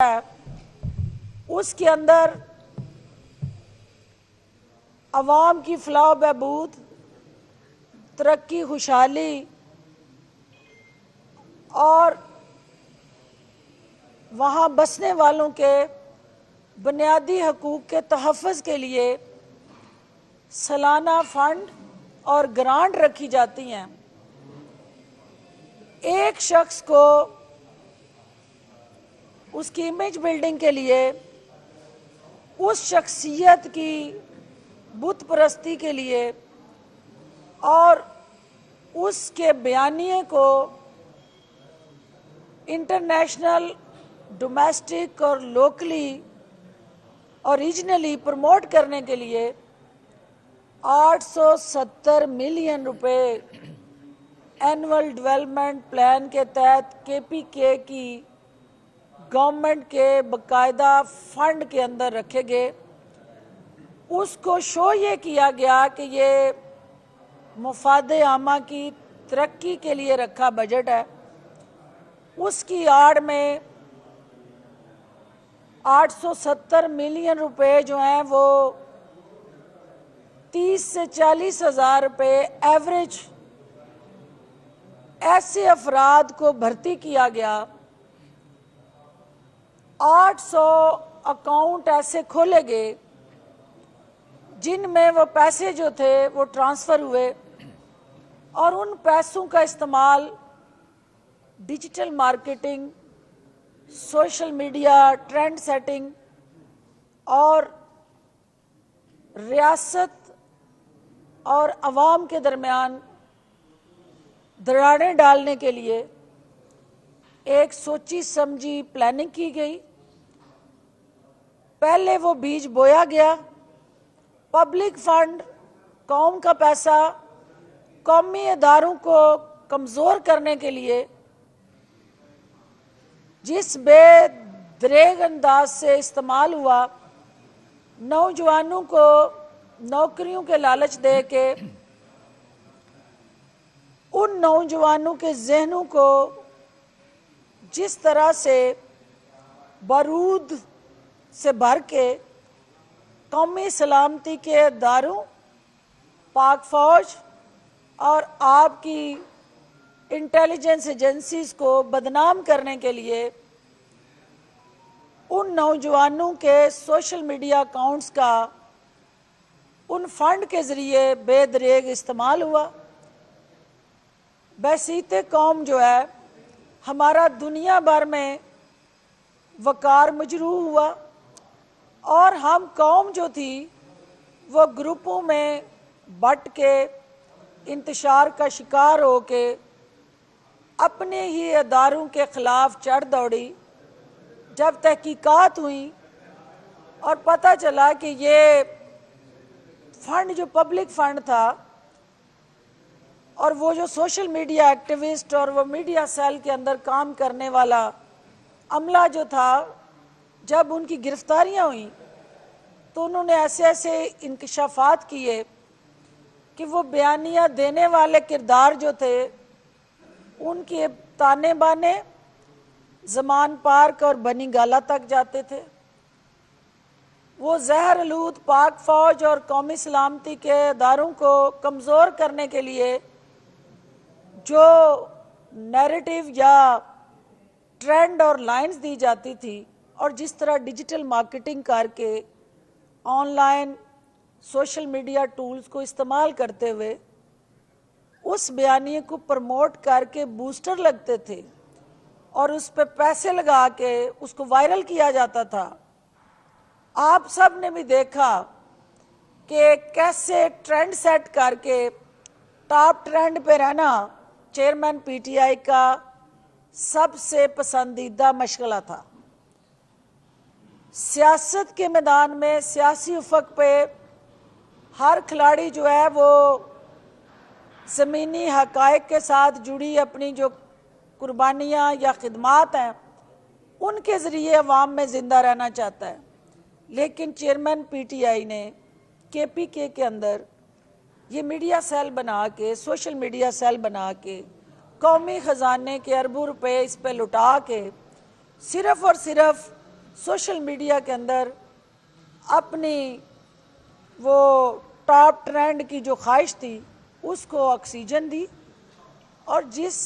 है उसके अंदर अवाम की फलाह बहबूद, तरक्की, खुशहाली और वहाँ बसने वालों के बुनियादी हकूक़ के तहफ़्फ़ुज़ के लिए सालाना फ़ंड और ग्रांट रखी जाती हैं। एक शख्स को उसकी इमेज बिल्डिंग के लिए, उस शख्सियत की बुत परस्ती के लिए और उसके बयानिए को इंटरनेशनल, डोमेस्टिक और लोकली और रीजनली प्रमोट करने के लिए 870 मिलियन रुपए एनुअल डेवलपमेंट प्लान के तहत केपीके की गवर्नमेंट के बाकायदा फंड के अंदर रखे गए। उसको शो ये किया गया कि ये मुफादे आमा की तरक्की के लिए रखा बजट है। उसकी आड़ में 870 मिलियन रुपए जो हैं वो 30 से 40 हज़ार रुपये एवरेज ऐसे अफराद को भर्ती किया गया। 800 अकाउंट ऐसे खोले गए जिनमें वो पैसे जो थे वो ट्रांसफ़र हुए और उन पैसों का इस्तेमाल digital marketing, social media, trend setting और रियासत और अवाम के दरमियान दरारें डालने के लिए एक सोची समझी प्लानिंग की गई। पहले वो बीज बोया गया। पब्लिक फंड, कौम का पैसा कौमी इदारों को कमज़ोर करने के लिए जिस बेदरेग अंदाज से इस्तेमाल हुआ, नौजवानों को नौकरियों के लालच दे के उन नौजवानों के जहनों को जिस तरह से बारूद से भर के कौमी सलामती के इदारों, पाक फौज और आपकी इंटेलिजेंस एजेंसीज को बदनाम करने के लिए उन नौजवानों के सोशल मीडिया अकाउंट्स का उन फंड के ज़रिए बेदरेग इस्तेमाल हुआ। बसीते कौम जो है हमारा दुनिया भर में वकार मजरूह हुआ और हम कौम जो थी वो ग्रुपों में बट के इंतशार का शिकार हो के अपने ही अदारों के ख़िलाफ़ चढ़ दौड़ी। जब तहकीकात हुई और पता चला कि ये फंड जो पब्लिक फंड था और वो जो सोशल मीडिया एक्टिविस्ट और वो मीडिया सेल के अंदर काम करने वाला अमला जो था, जब उनकी गिरफ्तारियां हुई तो उन्होंने ऐसे ऐसे इंकशाफात किए कि वो बयानिया देने वाले किरदार जो थे उनके ताने बाने ज़मान पार्क और बनी गाला तक जाते थे। वो जहर आलूद पाक फौज और कौमी सलामती के इदारों को कमज़ोर करने के लिए जो नैरेटिव या ट्रेंड और लाइंस दी जाती थी और जिस तरह डिजिटल मार्केटिंग करके ऑनलाइन सोशल मीडिया टूल्स को इस्तेमाल करते हुए उस बयानिए को प्रमोट करके बूस्टर लगते थे और उस पर पैसे लगा के उसको वायरल किया जाता था। आप सब ने भी देखा कि कैसे ट्रेंड सेट करके टॉप ट्रेंड पे रहना चेयरमैन पीटीआई का सबसे पसंदीदा मशगला था। सियासत के मैदान में, सियासी उफक पे हर खिलाड़ी जो है वो ज़मीनी हक़ाइक़ के साथ जुड़ी अपनी जो कुर्बानियाँ या खिदमात हैं उनके ज़रिए अवाम में ज़िंदा रहना चाहता है। लेकिन चेयरमैन पीटीआई ने केपीके के अंदर ये मीडिया सेल बना के, सोशल मीडिया सेल बना के कौमी ख़जाने के अरबों रुपए इस पे लुटा के सिर्फ़ और सिर्फ सोशल मीडिया के अंदर अपनी वो टॉप ट्रेंड की जो ख्वाहिश थी उसको ऑक्सीजन दी, और जिस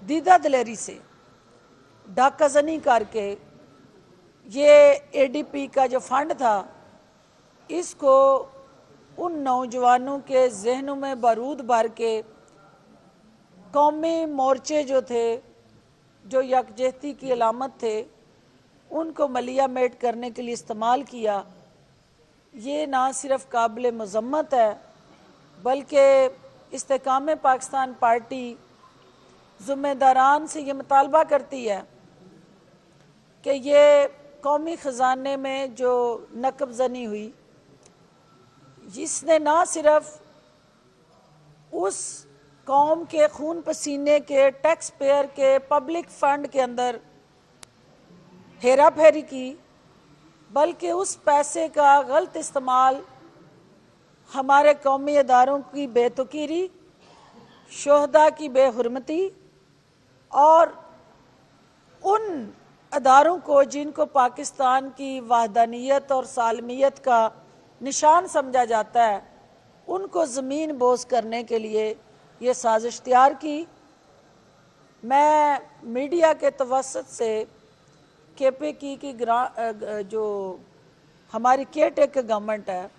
दीदा दिलेरी से डाकाजनी करके ये एडीपी का जो फंड था इसको उन नौजवानों के जहनों में बारूद भर के कौमी मोर्चे जो थे, जो यकजहती की अलामत थे, उनको मलिया मेट करने के लिए इस्तेमाल किया, ये ना सिर्फ काबिल मज़म्मत है बल्कि इस्तेकाम पाकिस्तान पार्टी ज़िम्मेदारान से ये मुतालबा करती है कि ये कौमी ख़जाने में जो नकबज़नी हुई, जिसने ना सिर्फ उस कौम के खून पसीने के टैक्स पेयर के पब्लिक फंड के अंदर हेरा फेरी की, बल्कि उस पैसे का गलत इस्तेमाल हमारे कौमी अदारों की बेतुकीरी, शोहदा की बेहुरमती और उन अदारों को जिनको पाकिस्तान की वहदानियत और सालमियत का निशान समझा जाता है, उनको ज़मीन बोझ करने के लिए ये साजिश तैयार की। मैं मीडिया के तवस्सुत से केपीकी की जो हमारी केयर टेकर गवर्नमेंट है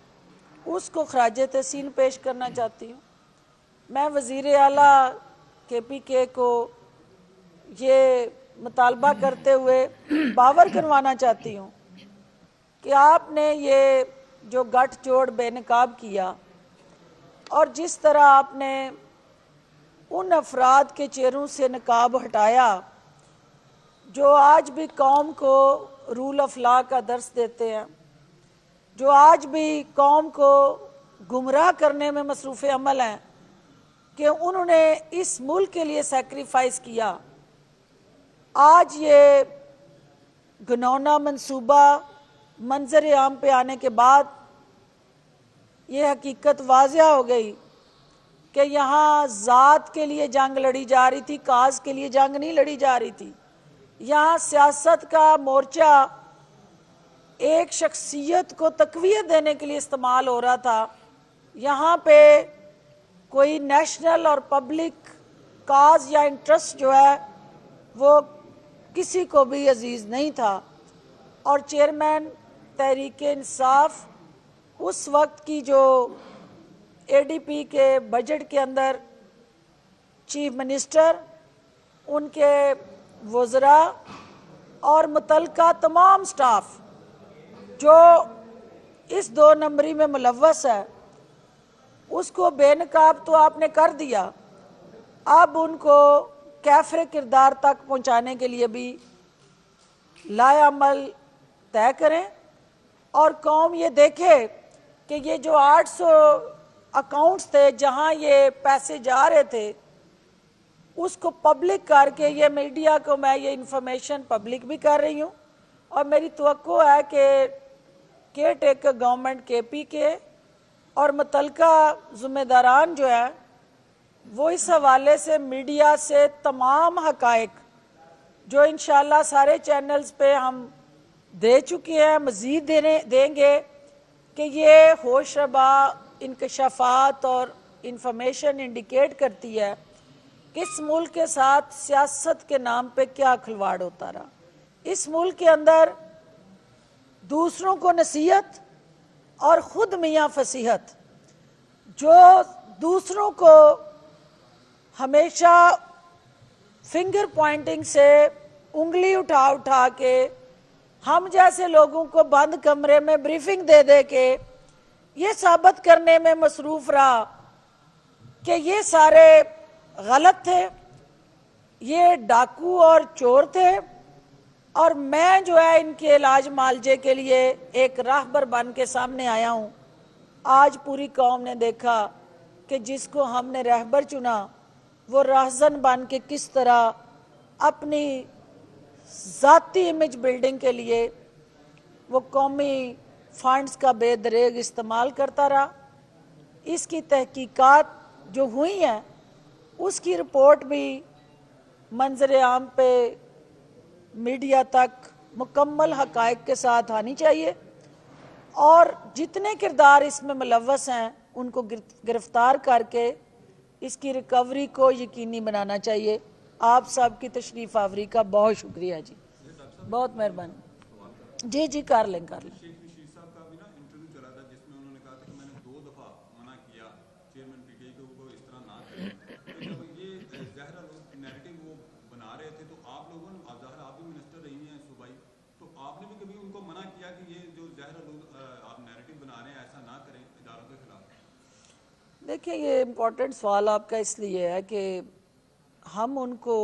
उसको खराज तहसीन पेश करना चाहती हूँ। मैं वज़ीर आला केपीके को ये मुतालबा करते हुए बावर करवाना चाहती हूँ कि आपने ये जो गठजोड़ बेनकाब किया और जिस तरह आपने उन अफराद के चेहरों से नकाब हटाया जो आज भी कौम को रूल ऑफ लॉ का दर्स देते हैं, जो आज भी कौम को गुमराह करने में मसरूफ़ अमल हैं, कि उन्होंने इस मुल्क के लिए सैक्रिफाइस किया। आज ये घिनौना मंसूबा मंजर आम पे आने के बाद ये हकीकत वाज़िया हो गई कि यहाँ ज़ात के लिए जंग लड़ी जा रही थी, काज के लिए जंग नहीं लड़ी जा रही थी। यहाँ सियासत का मोर्चा एक शख्सियत को तक़वियत देने के लिए इस्तेमाल हो रहा था। यहाँ पे कोई नेशनल और पब्लिक काज या इंटरेस्ट जो है वो किसी को भी अजीज़ नहीं था। और चेयरमैन तहरीक इंसाफ उस वक्त की जो एडीपी के बजट के अंदर चीफ मिनिस्टर, उनके वज़रा और मुतलका तमाम स्टाफ जो इस 2 नंबरी में मुलव्वस है, उसको बेनकाब तो आपने कर दिया, अब उनको कैफरे किरदार तक पहुंचाने के लिए भी लाएअमल तय करें और कौम ये देखे कि ये जो 800 अकाउंट्स थे जहां ये पैसे जा रहे थे उसको पब्लिक करके, ये मीडिया को मैं ये इंफॉर्मेशन पब्लिक भी कर रही हूं और मेरी तवक्को है कि केयर टेकर गवर्नमेंट केपी के और मुतलका ज़िम्मेदारान जो है वो इस हवाले से मीडिया से तमाम हकायक जो इंशाल्लाह सारे चैनल्स पे हम दे चुके हैं, मज़ीद देंगे कि ये होशरबा इंकशाफात और इंफॉर्मेशन इंडिकेट करती है कि इस मुल्क के साथ सियासत के नाम पे क्या खिलवाड़ होता रहा। इस मुल्क के अंदर दूसरों को नसीहत और ख़ुद मियाँ फसीहत, जो दूसरों को हमेशा फिंगर पॉइंटिंग से उंगली उठा उठा के हम जैसे लोगों को बंद कमरे में ब्रीफिंग दे दे के ये साबित करने में मसरूफ़ रहा कि ये सारे गलत थे, ये डाकू और चोर थे और मैं जो है इनके इलाज मालजे के लिए एक राहबर बन के सामने आया हूँ। आज पूरी कौम ने देखा कि जिसको हमने रहबर चुना वो राहजन बन के किस तरह अपनी ज़ाती इमेज बिल्डिंग के लिए वो कौमी फंड्स का बेदरेग इस्तेमाल करता रहा। इसकी तहकीकात जो हुई हैं उसकी रिपोर्ट भी मंजर आम पे मीडिया तक मुकम्मल हक़ाइक़ के साथ आनी चाहिए और जितने किरदार इसमें मुलव्वस हैं उनको गिरफ्तार करके इसकी रिकवरी को यकीनी बनाना चाहिए। आप सब की तशरीफ़ आवरी का बहुत शुक्रिया जी, बहुत मेहरबानी। जी जी कर लें। देखिए, ये इम्पोर्टेंट सवाल आपका इसलिए है कि हम उनको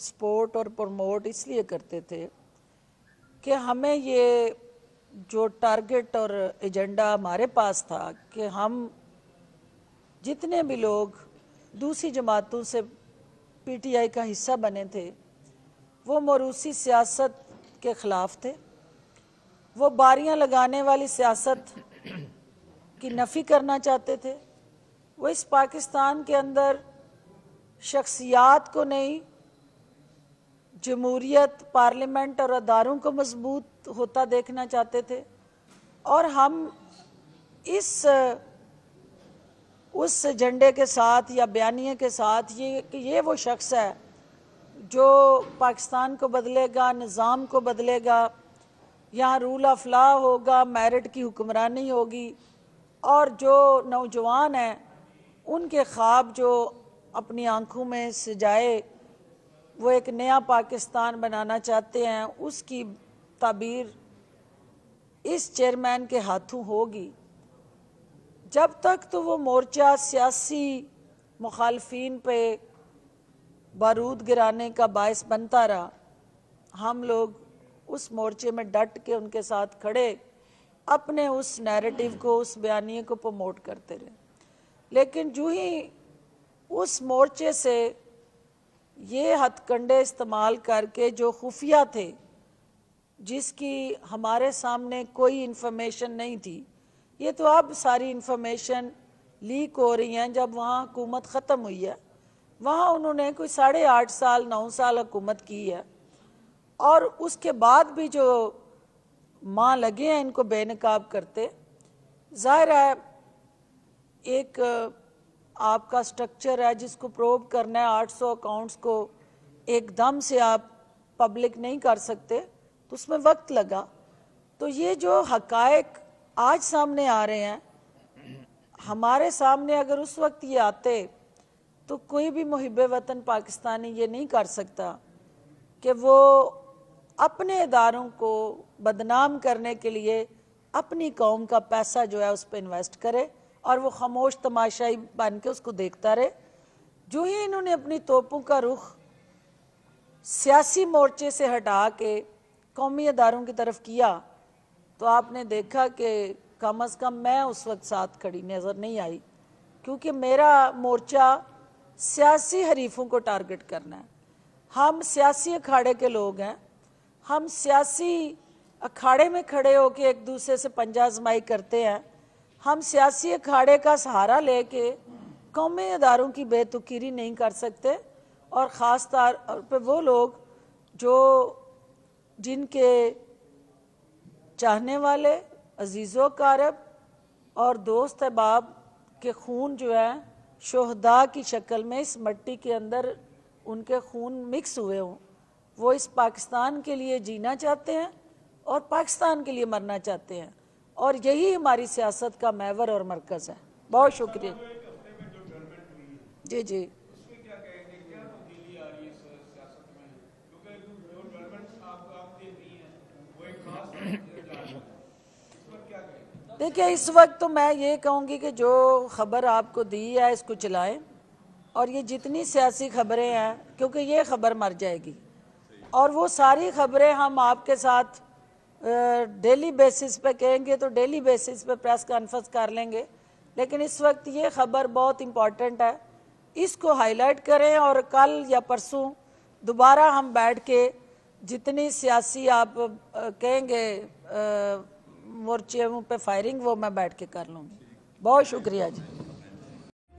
सपोर्ट और प्रमोट इसलिए करते थे कि हमें ये जो टारगेट और एजेंडा हमारे पास था कि हम जितने भी लोग दूसरी जमातों से पीटीआई का हिस्सा बने थे वो मौरूसी सियासत के ख़िलाफ़ थे, वो बारियां लगाने वाली सियासत की नफ़ी करना चाहते थे, वो इस पाकिस्तान के अंदर शख्सियात को नहीं, जमहूरियत, पार्लियामेंट और अदारों को मजबूत होता देखना चाहते थे। और हम उस एजेंडे के साथ या बयानिए के साथ ये वो शख्स है जो पाकिस्तान को बदलेगा, निज़ाम को बदलेगा, यहाँ रूल ऑफ लॉ होगा, मेरिट की हुक्मरानी होगी और जो नौजवान हैं उनके ख्वाब जो अपनी आंखों में सजाए वो एक नया पाकिस्तान बनाना चाहते हैं, उसकी ताबीर इस चेयरमैन के हाथों होगी। जब तक तो वो मोर्चा सियासी मुखालफिन पे बारूद गिराने का बायस बनता रहा, हम लोग उस मोर्चे में डट के उनके साथ खड़े अपने उस नैरेटिव को, उस बयानिए को प्रमोट करते रहे। लेकिन जो ही उस मोर्चे से ये हथकंडे इस्तेमाल करके जो खुफिया थे, जिसकी हमारे सामने कोई इन्फॉर्मेशन नहीं थी, ये तो अब सारी इन्फॉर्मेशन लीक हो रही हैं। जब वहाँ हुकूमत ख़त्म हुई है, वहाँ उन्होंने कोई 8.5 साल 9 साल हुकूमत की है और उसके बाद भी जो माँ लगे हैं इनको बेनकाब करते। ज़ाहिर है एक आपका स्ट्रक्चर है जिसको प्रोब करना है, 800 अकाउंट्स को एकदम से आप पब्लिक नहीं कर सकते, तो उसमें वक्त लगा। तो ये जो हकायक आज सामने आ रहे हैं, हमारे सामने अगर उस वक्त ये आते तो कोई भी मुहिब्बे वतन पाकिस्तानी ये नहीं कर सकता कि वो अपने इदारों को बदनाम करने के लिए अपनी कौम का पैसा जो है उस पर इन्वेस्ट करे और वो खामोश तमाशाई बन के उसको देखता रहे। जो ही इन्होंने अपनी तोपों का रुख सियासी मोर्चे से हटा के कौमी अदारों की तरफ किया, तो आपने देखा कि कम अज़ कम मैं उस वक्त साथ खड़ी नज़र नहीं आई, क्योंकि मेरा मोर्चा सियासी हरीफों को टारगेट करना है। हम सियासी अखाड़े के लोग हैं, हम सियासी अखाड़े में खड़े होकर एक दूसरे से पंजा आजमाई करते हैं। हम सियासी अखाड़े का सहारा लेके कौमी अदारों की बेतुकीरी नहीं कर सकते। और ख़ास तौर पर वो लोग जो जिनके चाहने वाले अजीज़ो कारब और दोस्त अहबाब के खून जो है शोहदा की शक्ल में इस मिट्टी के अंदर उनके खून मिक्स हुए हों, वो इस पाकिस्तान के लिए जीना चाहते हैं और पाकिस्तान के लिए मरना चाहते हैं, और यही हमारी सियासत का महवर और मरकज़ है। बहुत शुक्रिया। जी जी देखिए, इस वक्त तो मैं ये कहूँगी कि जो ख़बर आपको दी है इसको चलाएं, और ये जितनी सियासी खबरें हैं, क्योंकि ये खबर मर जाएगी और वो सारी खबरें हम आपके साथ डेली बेसिस पे कहेंगे तो डेली बेसिस पे प्रेस कॉन्फ्रेंस कर लेंगे। लेकिन इस वक्त ये खबर बहुत इम्पॉर्टेंट है, इसको हाईलाइट करें और कल या परसों दोबारा हम बैठ के जितनी सियासी आप कहेंगे मोर्चों पे फायरिंग, वो मैं बैठ के कर लूँगी। बहुत शुक्रिया जी।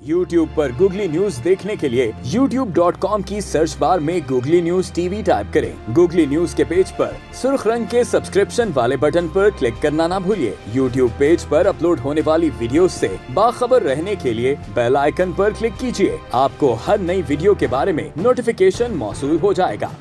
YouTube पर गूगली न्यूज देखने के लिए youtube.com की सर्च बार में गूगली न्यूज टीवी टाइप करें। गूगली न्यूज के पेज पर सुर्ख रंग के सब्सक्रिप्शन वाले बटन पर क्लिक करना ना भूलिए। YouTube पेज पर अपलोड होने वाली वीडियोस से बाखबर रहने के लिए बेल आइकन पर क्लिक कीजिए। आपको हर नई वीडियो के बारे में नोटिफिकेशन मौसूल हो जाएगा।